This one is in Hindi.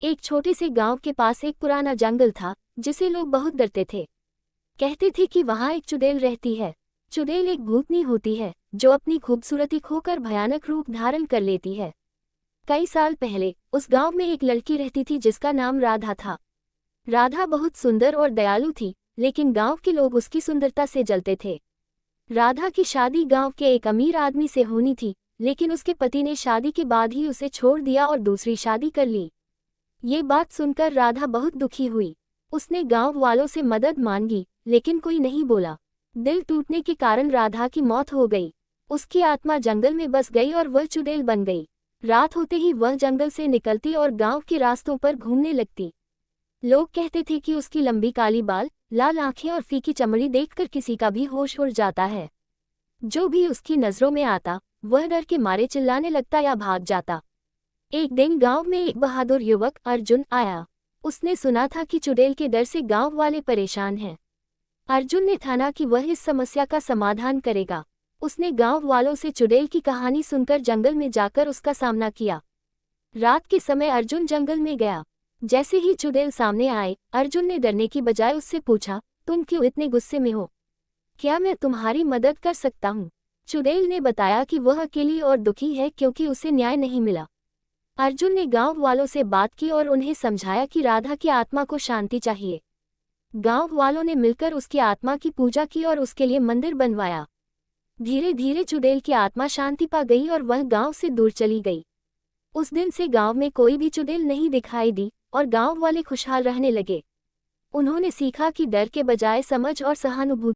एक छोटे से गांव के पास एक पुराना जंगल था जिसे लोग बहुत डरते थे। कहते थे कि वहां एक चुड़ैल रहती है। चुड़ैल एक भूतनी होती है जो अपनी खूबसूरती खोकर भयानक रूप धारण कर लेती है। कई साल पहले उस गांव में एक लड़की रहती थी जिसका नाम राधा था। राधा बहुत सुंदर और दयालु थी, लेकिन गांव के लोग उसकी सुंदरता से जलते थे। राधा की शादी गांव के एक अमीर आदमी से होनी थी, लेकिन उसके पति ने शादी के बाद ही उसे छोड़ दिया और दूसरी शादी कर ली। ये बात सुनकर राधा बहुत दुखी हुई। उसने गांव वालों से मदद मांगी, लेकिन कोई नहीं बोला। दिल टूटने के कारण राधा की मौत हो गई। उसकी आत्मा जंगल में बस गई और वह चुड़ैल बन गई। रात होते ही वह जंगल से निकलती और गांव के रास्तों पर घूमने लगती। लोग कहते थे कि उसकी लंबी काली बाल, लाल आंखें और फीकी चमड़ी देखकर किसी का भी होश उड़ जाता है। जो भी उसकी नजरों में आता, वह डर के मारे चिल्लाने लगता या भाग जाता। एक दिन गांव में एक बहादुर युवक अर्जुन आया। उसने सुना था कि चुड़ैल के डर से गांव वाले परेशान हैं। अर्जुन ने ठाना कि वह इस समस्या का समाधान करेगा। उसने गांव वालों से चुड़ैल की कहानी सुनकर जंगल में जाकर उसका सामना किया। रात के समय अर्जुन जंगल में गया। जैसे ही चुड़ैल सामने आए, अर्जुन ने डरने की बजाय उससे पूछा, तुम क्यों इतने गुस्से में हो? क्या मैं तुम्हारी मदद कर सकता हूँ? चुड़ैल ने बताया कि वह अकेली और दुखी है क्योंकि उसे न्याय नहीं मिला। अर्जुन ने गांव वालों से बात की और उन्हें समझाया कि राधा की आत्मा को शांति चाहिए। गांव वालों ने मिलकर उसकी आत्मा की पूजा की और उसके लिए मंदिर बनवाया। धीरे धीरे चुड़ैल की आत्मा शांति पा गई और वह गांव से दूर चली गई। उस दिन से गांव में कोई भी चुड़ैल नहीं दिखाई दी और गांव वाले खुशहाल रहने लगे। उन्होंने सीखा कि डर के बजाय समझ और सहानुभूति